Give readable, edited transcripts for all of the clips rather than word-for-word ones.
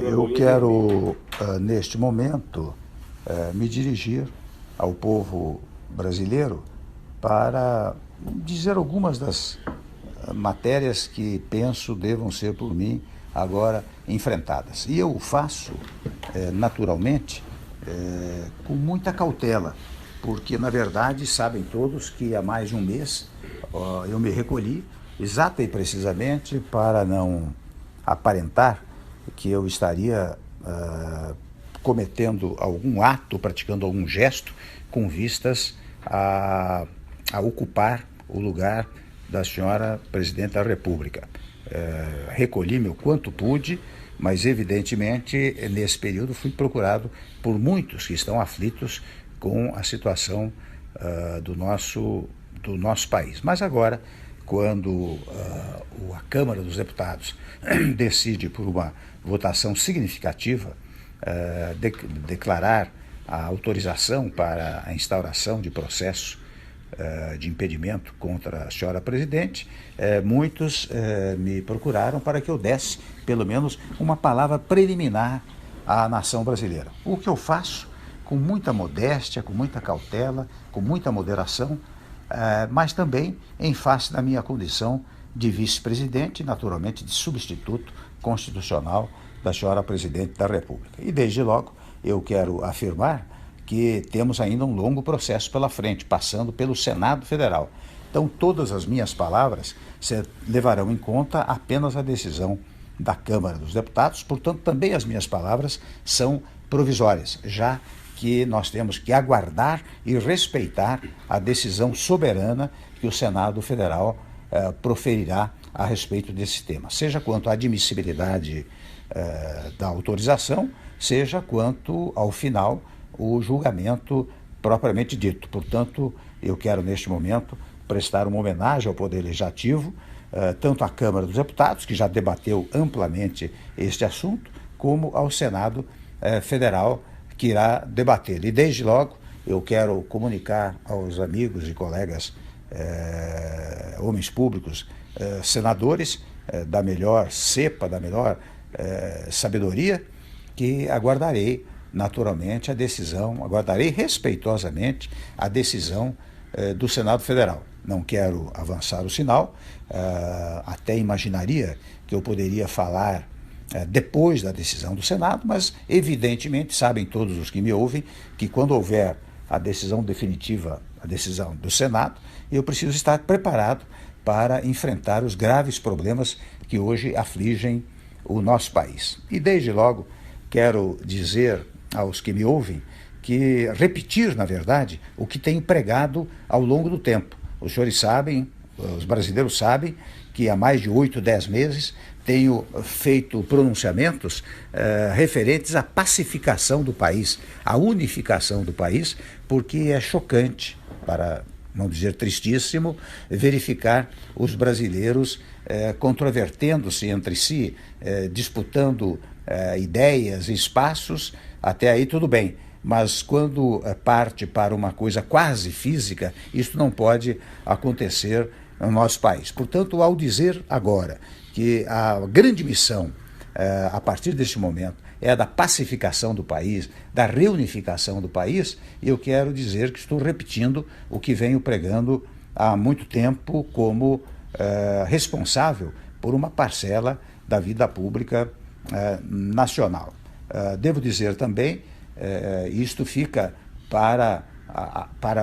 Eu quero, neste momento, me dirigir ao povo brasileiro para dizer algumas das matérias que penso devam ser por mim agora enfrentadas. E eu o faço, naturalmente, com muita cautela, porque, na verdade, sabem todos que há mais de um mês eu me recolhi exata e precisamente para não aparentar que eu estaria cometendo algum ato, praticando algum gesto com vistas a ocupar o lugar da senhora Presidente da República. Recolhi-me o quanto pude, mas evidentemente nesse período fui procurado por muitos que estão aflitos com a situação do nosso país. Mas agora, quando a Câmara dos Deputados decide por uma votação significativa declarar a autorização para a instauração de processo de impedimento contra a senhora Presidente, muitos me procuraram para que eu desse, pelo menos, uma palavra preliminar à nação brasileira. O que eu faço com muita modéstia, com muita cautela, com muita moderação, mas também em face da minha condição de vice-presidente, naturalmente de substituto constitucional da senhora Presidente da República. E desde logo eu quero afirmar que temos ainda um longo processo pela frente, passando pelo Senado Federal. Então todas as minhas palavras levarão em conta apenas a decisão da Câmara dos Deputados, portanto também as minhas palavras são provisórias, já que nós temos que aguardar e respeitar a decisão soberana que o Senado Federal proferirá a respeito desse tema, seja quanto à admissibilidade da autorização, seja quanto, ao final, o julgamento propriamente dito. Portanto, eu quero, neste momento, prestar uma homenagem ao Poder Legislativo, tanto à Câmara dos Deputados, que já debateu amplamente este assunto, como ao Senado Federal, que irá debater. E desde logo eu quero comunicar aos amigos e colegas homens públicos, senadores da melhor cepa, da melhor sabedoria, que aguardarei naturalmente a decisão, aguardarei respeitosamente a decisão do Senado Federal. Não quero avançar o sinal, até imaginaria que eu poderia falar depois da decisão do Senado, mas evidentemente sabem todos os que me ouvem que quando houver a decisão definitiva, a decisão do Senado, eu preciso estar preparado para enfrentar os graves problemas que hoje afligem o nosso país. E desde logo quero dizer aos que me ouvem que repetir, na verdade, o que tenho pregado ao longo do tempo. Os senhores sabem, os brasileiros sabem, que há mais de 8, 10 meses tenho feito pronunciamentos referentes à pacificação do país, à unificação do país, porque é chocante, para não dizer tristíssimo, verificar os brasileiros controvertendo-se entre si, disputando ideias e espaços. Até aí tudo bem, mas quando parte para uma coisa quase física, isso não pode acontecer no nosso país. Portanto, ao dizer agora que a grande missão, a partir deste momento, é a da pacificação do país, da reunificação do país, eu quero dizer que estou repetindo o que venho pregando há muito tempo como responsável por uma parcela da vida pública nacional. Devo dizer também, isto fica para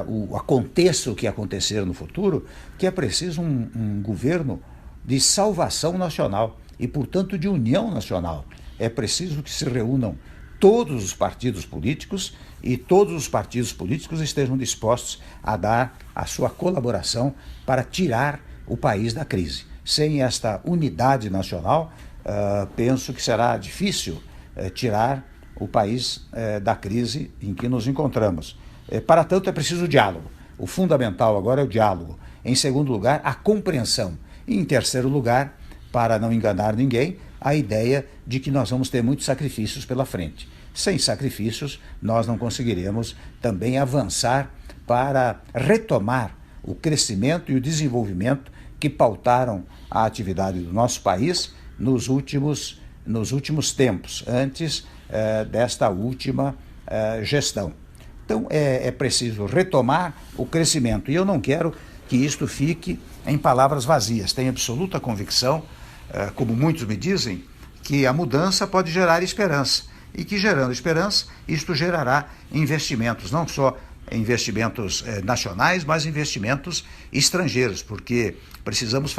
o aconteça o que acontecer no futuro, que é preciso um governo de salvação nacional e, portanto, de união nacional. É preciso que se reúnam todos os partidos políticos e todos os partidos políticos estejam dispostos a dar a sua colaboração para tirar o país da crise. Sem esta unidade nacional, penso que será difícil tirar o país da crise em que nos encontramos. Para tanto, é preciso diálogo. O fundamental agora é o diálogo. Em segundo lugar, a compreensão. E em terceiro lugar, para não enganar ninguém, a ideia de que nós vamos ter muitos sacrifícios pela frente. Sem sacrifícios, nós não conseguiremos também avançar para retomar o crescimento e o desenvolvimento que pautaram a atividade do nosso país nos últimos nos últimos tempos, antes desta última gestão. Então, é preciso retomar o crescimento. E eu não quero que isto fique em palavras vazias. Tenho absoluta convicção, como muitos me dizem, que a mudança pode gerar esperança. E que, gerando esperança, isto gerará investimentos, não só investimentos nacionais, mas investimentos estrangeiros, porque precisamos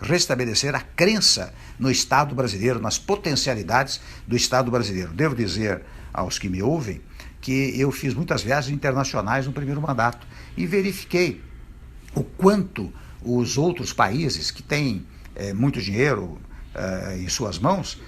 restabelecer a crença no Estado brasileiro, nas potencialidades do Estado brasileiro. Devo dizer aos que me ouvem que eu fiz muitas viagens internacionais no primeiro mandato e verifiquei o quanto os outros países que têm muito dinheiro em suas mãos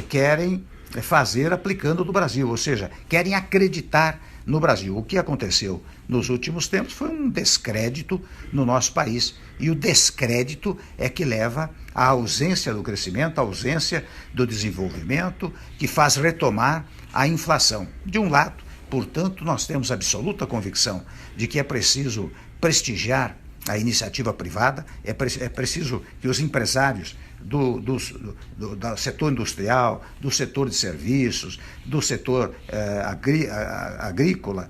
querem fazer aplicando do Brasil, ou seja, querem acreditar no Brasil. O que aconteceu nos últimos tempos foi um descrédito no nosso país. E o descrédito é que leva à ausência do crescimento, à ausência do desenvolvimento, que faz retomar a inflação. De um lado, portanto, nós temos absoluta convicção de que é preciso prestigiar a iniciativa privada, é preciso que os empresários do setor industrial, do setor de serviços, do setor agrícola,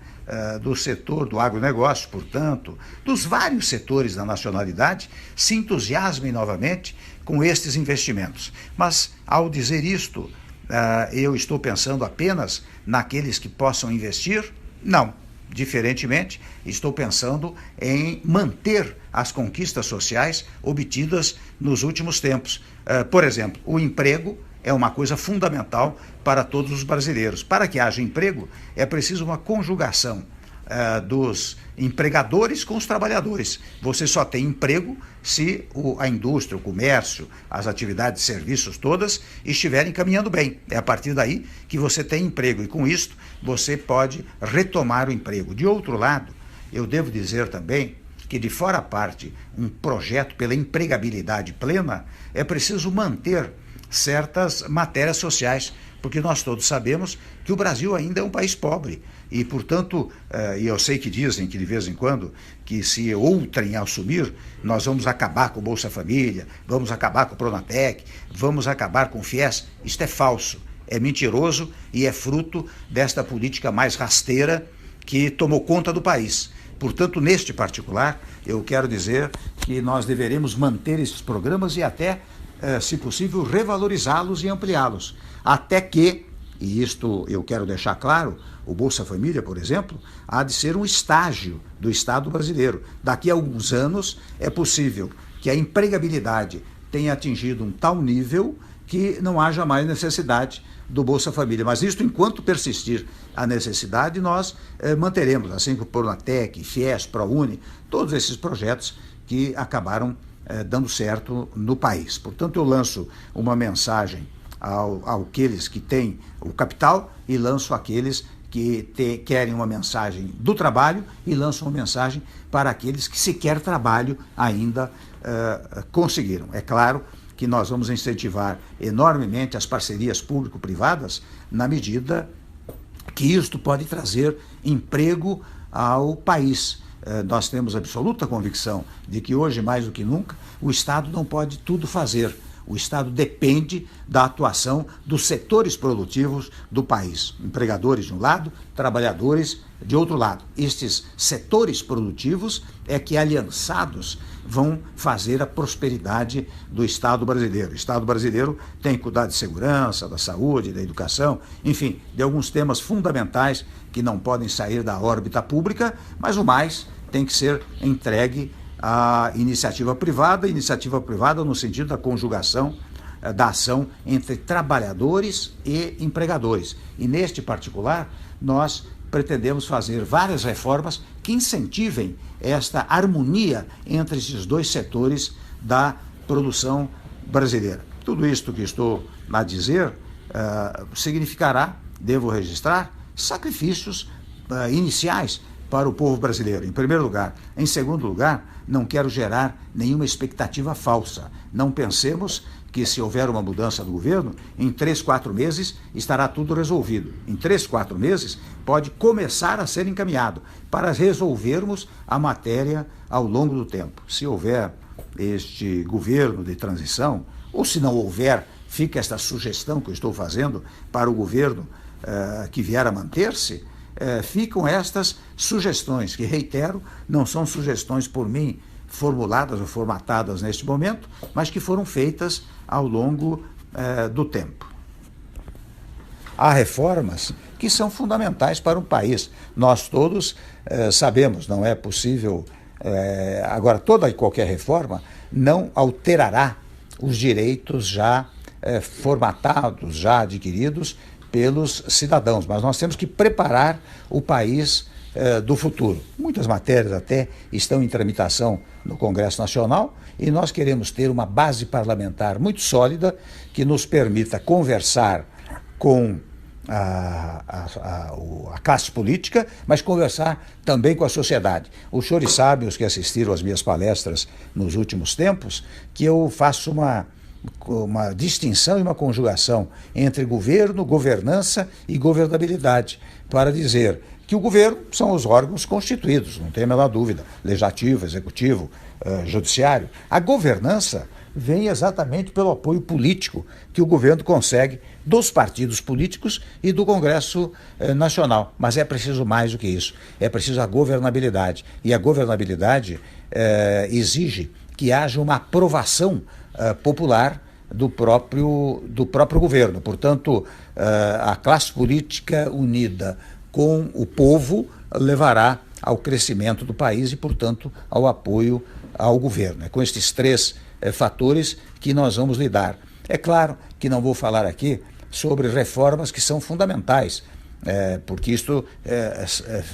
do setor do agronegócio, portanto, dos vários setores da nacionalidade, se entusiasmem novamente com estes investimentos. Mas, ao dizer isto, eu estou pensando apenas naqueles que possam investir? Não. Diferentemente, estou pensando em manter as conquistas sociais obtidas nos últimos tempos. Por exemplo, o emprego é uma coisa fundamental para todos os brasileiros. Para que haja emprego, é preciso uma conjugação dos empregadores com os trabalhadores. Você só tem emprego se a indústria, o comércio, as atividades de serviços todas estiverem caminhando bem. É a partir daí que você tem emprego e com isto você pode retomar o emprego. De outro lado, eu devo dizer também que de fora a parte um projeto pela empregabilidade plena, é preciso manter certas matérias sociais, porque nós todos sabemos que o Brasil ainda é um país pobre e, portanto, e eu sei que dizem que de vez em quando que se outrem assumir, nós vamos acabar com o Bolsa Família, vamos acabar com o Pronatec, vamos acabar com o FIES. Isto é falso, é mentiroso e é fruto desta política mais rasteira que tomou conta do país. Portanto, neste particular, eu quero dizer que nós deveremos manter esses programas e até, se possível, revalorizá-los e ampliá-los. Até que, e isto eu quero deixar claro, o Bolsa Família, por exemplo, há de ser um estágio do Estado brasileiro. Daqui a alguns anos é possível que a empregabilidade tenha atingido um tal nível que não haja mais necessidade do Bolsa Família. Mas isto, enquanto persistir a necessidade, nós manteremos, assim como o Pronatec, FIES, ProUni, todos esses projetos que acabaram dando certo no país. Portanto, eu lanço uma mensagem àqueles que têm o capital e lanço àqueles que querem uma mensagem do trabalho e lanço uma mensagem para aqueles que sequer trabalho ainda conseguiram. É claro que nós vamos incentivar enormemente as parcerias público-privadas na medida que isto pode trazer emprego ao país. Nós temos absoluta convicção de que hoje, mais do que nunca, o Estado não pode tudo fazer. O Estado depende da atuação dos setores produtivos do país. Empregadores de um lado, trabalhadores de outro lado. Estes setores produtivos é que, aliançados, vão fazer a prosperidade do Estado brasileiro. O Estado brasileiro tem que cuidar de segurança, da saúde, da educação, enfim, de alguns temas fundamentais que não podem sair da órbita pública, mas o mais tem que ser entregue à iniciativa privada no sentido da conjugação da ação entre trabalhadores e empregadores. E neste particular, nós pretendemos fazer várias reformas que incentivem esta harmonia entre esses dois setores da produção brasileira. Tudo isto que estou a dizer significará, devo registrar, sacrifícios iniciais para o povo brasileiro, em primeiro lugar. Em segundo lugar, não quero gerar nenhuma expectativa falsa. Não pensemos que, se houver uma mudança do governo, em 3, 4 meses estará tudo resolvido. Em 3, 4 meses pode começar a ser encaminhado para resolvermos a matéria ao longo do tempo. Se houver este governo de transição, ou se não houver, fica esta sugestão que eu estou fazendo para o governo que vier a manter-se, ficam estas sugestões, que, reitero, não são sugestões por mim formuladas ou formatadas neste momento, mas que foram feitas ao longo do tempo. Há reformas que são fundamentais para um país. Nós todos sabemos, não é possível. Agora, toda e qualquer reforma não alterará os direitos já formatados, já adquiridos pelos cidadãos, mas nós temos que preparar o país do futuro. Muitas matérias até estão em tramitação no Congresso Nacional e nós queremos ter uma base parlamentar muito sólida que nos permita conversar com a classe política, mas conversar também com a sociedade. Os senhores sabem, os que assistiram às minhas palestras nos últimos tempos, que eu faço uma distinção e uma conjugação entre governo, governança e governabilidade, para dizer que o governo são os órgãos constituídos, não tem a menor dúvida, legislativo, executivo, judiciário. A governança vem exatamente pelo apoio político que o governo consegue dos partidos políticos e do Congresso Nacional. Mas é preciso mais do que isso, é preciso a governabilidade. E a governabilidade exige que haja uma aprovação popular do próprio governo. Portanto, a classe política unida com o povo levará ao crescimento do país e, portanto, ao apoio ao governo. É com estes três fatores que nós vamos lidar. É claro que não vou falar aqui sobre reformas que são fundamentais, porque isto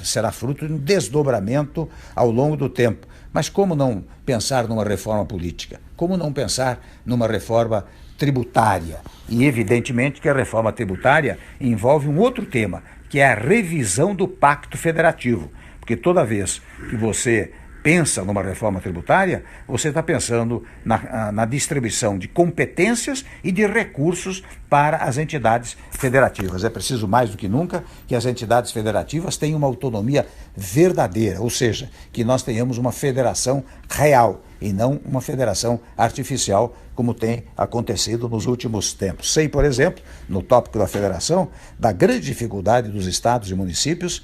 será fruto de um desdobramento ao longo do tempo. Mas como não pensar numa reforma política? Como não pensar numa reforma tributária? E evidentemente que a reforma tributária envolve um outro tema, que é a revisão do Pacto Federativo. Porque toda vez que você pensa numa reforma tributária, você está pensando na distribuição de competências e de recursos para as entidades federativas. É preciso mais do que nunca que as entidades federativas tenham uma autonomia verdadeira, ou seja, que nós tenhamos uma federação real e não uma federação artificial, como tem acontecido nos últimos tempos. Sei, por exemplo, no tópico da federação, da grande dificuldade dos estados e municípios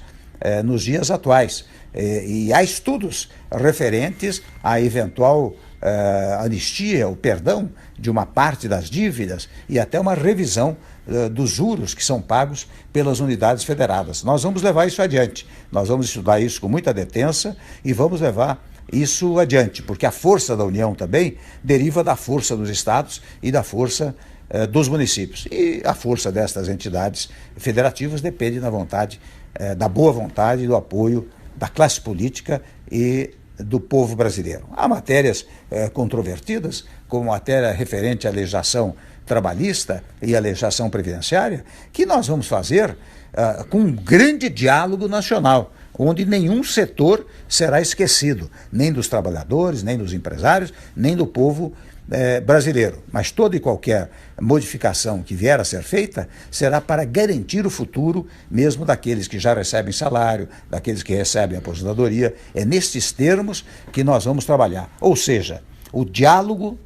nos dias atuais. E há estudos referentes à eventual anistia, o perdão de uma parte das dívidas e até uma revisão dos juros que são pagos pelas unidades federadas. Nós vamos levar isso adiante, nós vamos estudar isso com muita detença e vamos levar isso adiante, porque a força da União também deriva da força dos estados e da força dos municípios. E a força destas entidades federativas depende da boa vontade e do apoio da classe política e do povo brasileiro. Há matérias controvertidas, como a matéria referente à legislação trabalhista e à legislação previdenciária, que nós vamos fazer com um grande diálogo nacional, onde nenhum setor será esquecido, nem dos trabalhadores, nem dos empresários, nem do povo brasileiro. Mas toda e qualquer modificação que vier a ser feita será para garantir o futuro mesmo daqueles que já recebem salário, daqueles que recebem aposentadoria. É nestes termos que nós vamos trabalhar. Ou seja, o diálogo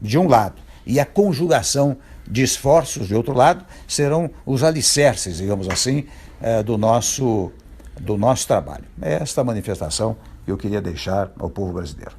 de um lado e a conjugação de esforços de outro lado serão os alicerces, digamos assim, do nosso trabalho. É esta manifestação que eu queria deixar ao povo brasileiro.